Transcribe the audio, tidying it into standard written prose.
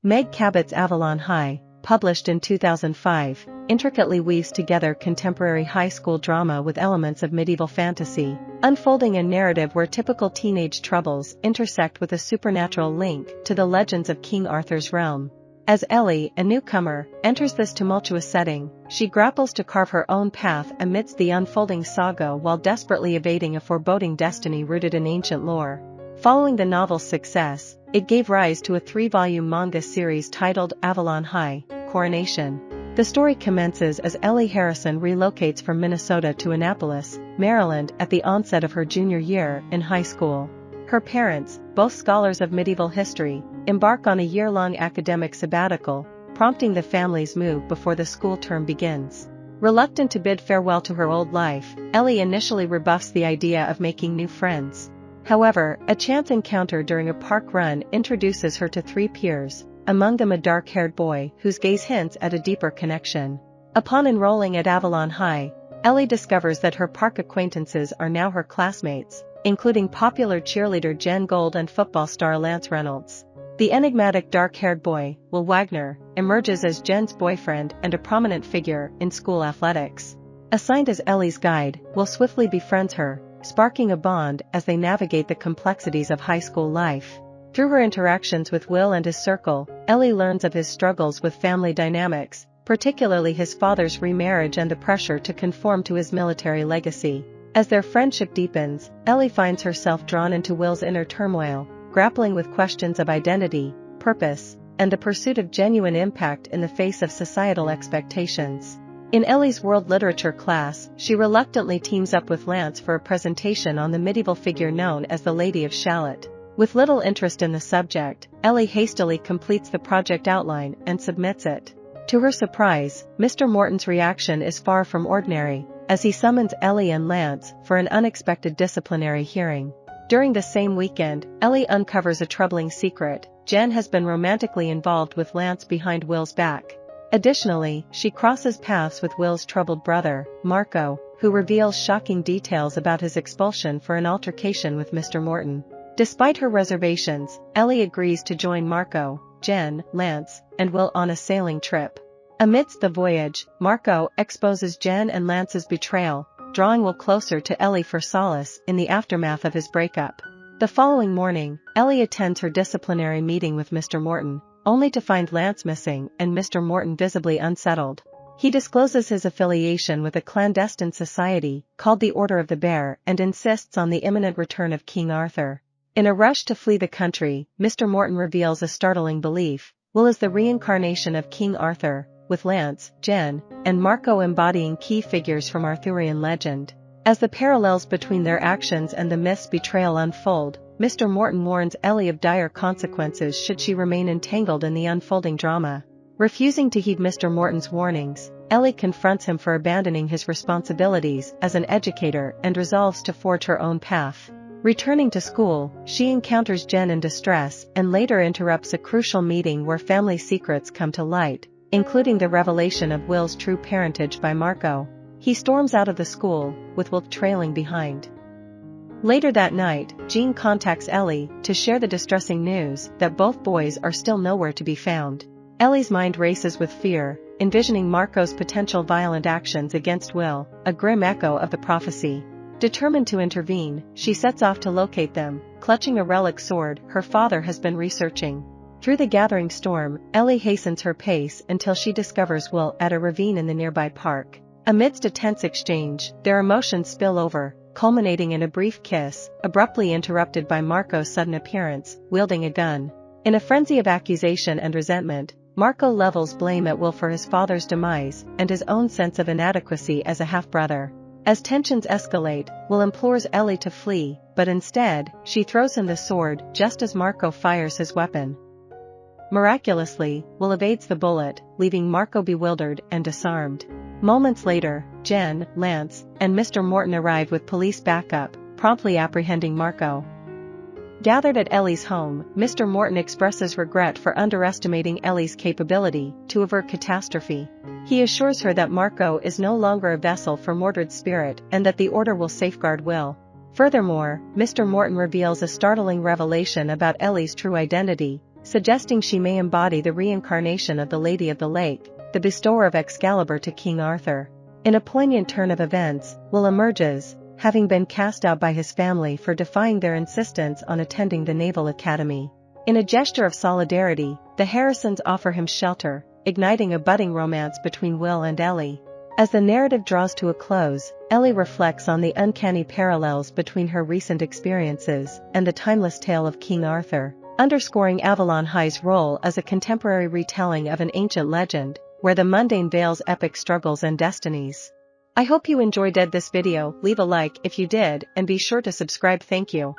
Meg Cabot's Avalon High, published in 2005, intricately weaves together contemporary high school drama with elements of medieval fantasy, unfolding a narrative where typical teenage troubles intersect with a supernatural link to the legends of King Arthur's realm. As Ellie, a newcomer, enters this tumultuous setting, she grapples to carve her own path amidst the unfolding saga while desperately evading a foreboding destiny rooted in ancient lore. Following the novel's success, it gave rise to a 3-volume manga series titled Avalon High, Coronation. The story commences as Ellie Harrison relocates from Minnesota to Annapolis, Maryland at the onset of her junior year in high school. Her parents, both scholars of medieval history, embark on a year-long academic sabbatical, prompting the family's move before the school term begins. Reluctant to bid farewell to her old life, Ellie initially rebuffs the idea of making new friends. However, a chance encounter during a park run introduces her to 3 peers, among them a dark-haired boy whose gaze hints at a deeper connection. Upon enrolling at Avalon High, Ellie discovers that her park acquaintances are now her classmates, including popular cheerleader Jen Gold and football star Lance Reynolds. The enigmatic dark-haired boy, Will Wagner, emerges as Jen's boyfriend and a prominent figure in school athletics. Assigned as Ellie's guide, Will swiftly befriends her, sparking a bond as they navigate the complexities of high school life. Through her interactions with Will and his circle, Ellie learns of his struggles with family dynamics, particularly his father's remarriage and the pressure to conform to his military legacy. As their friendship deepens, Ellie finds herself drawn into Will's inner turmoil, grappling with questions of identity, purpose, and the pursuit of genuine impact in the face of societal expectations. In Ellie's world literature class, she reluctantly teams up with Lance for a presentation on the medieval figure known as the Lady of Shalott. With little interest in the subject, Ellie hastily completes the project outline and submits it. To her surprise, Mr. Morton's reaction is far from ordinary, as he summons Ellie and Lance for an unexpected disciplinary hearing. During the same weekend, Ellie uncovers a troubling secret: Jen has been romantically involved with Lance behind Will's back. Additionally, she crosses paths with Will's troubled brother, Marco, who reveals shocking details about his expulsion for an altercation with Mr. Morton. Despite her reservations, Ellie agrees to join Marco, Jen, Lance, and Will on a sailing trip. Amidst the voyage, Marco exposes Jen and Lance's betrayal, drawing Will closer to Ellie for solace in the aftermath of his breakup. The following morning, Ellie attends her disciplinary meeting with Mr. Morton, only to find Lance missing and Mr. Morton visibly unsettled. He discloses his affiliation with a clandestine society called the Order of the Bear and insists on the imminent return of King Arthur. In a rush to flee the country, Mr. Morton reveals a startling belief: Will is the reincarnation of King Arthur, with Lance, Jen, and Marco embodying key figures from Arthurian legend. As the parallels between their actions and the myth's betrayal unfold, Mr. Morton warns Ellie of dire consequences should she remain entangled in the unfolding drama. Refusing to heed Mr. Morton's warnings, Ellie confronts him for abandoning his responsibilities as an educator and resolves to forge her own path. Returning to school, she encounters Jen in distress and later interrupts a crucial meeting where family secrets come to light, including the revelation of Will's true parentage by Marco. He storms out of the school, with Will trailing behind. Later that night, Jean contacts Ellie to share the distressing news that both boys are still nowhere to be found. Ellie's mind races with fear, envisioning Marco's potential violent actions against Will, a grim echo of the prophecy. Determined to intervene, she sets off to locate them, clutching a relic sword her father has been researching. Through the gathering storm, Ellie hastens her pace until she discovers Will at a ravine in the nearby park. Amidst a tense exchange, their emotions spill over, culminating in a brief kiss, abruptly interrupted by Marco's sudden appearance, wielding a gun. In a frenzy of accusation and resentment, Marco levels blame at Will for his father's demise and his own sense of inadequacy as a half-brother. As tensions escalate, Will implores Ellie to flee, but instead, she throws him the sword just as Marco fires his weapon. Miraculously, Will evades the bullet, leaving Marco bewildered and disarmed. Moments later, Jen, Lance, and Mr. Morton arrive with police backup, promptly apprehending Marco. Gathered at Ellie's home, Mr. Morton expresses regret for underestimating Ellie's capability to avert catastrophe. He assures her that Marco is no longer a vessel for Mordred's spirit and that the Order will safeguard Will. Furthermore, Mr. Morton reveals a startling revelation about Ellie's true identity: suggesting she may embody the reincarnation of the Lady of the Lake, the bestower of Excalibur to King Arthur. In a poignant turn of events, Will emerges, having been cast out by his family for defying their insistence on attending the Naval Academy. In a gesture of solidarity, the Harrisons offer him shelter, igniting a budding romance between Will and Ellie. As the narrative draws to a close, Ellie reflects on the uncanny parallels between her recent experiences and the timeless tale of King Arthur, underscoring Avalon High's role as a contemporary retelling of an ancient legend, where the mundane veils epic struggles and destinies. I hope you enjoyed this video. Leave a like if you did and be sure to subscribe. Thank you.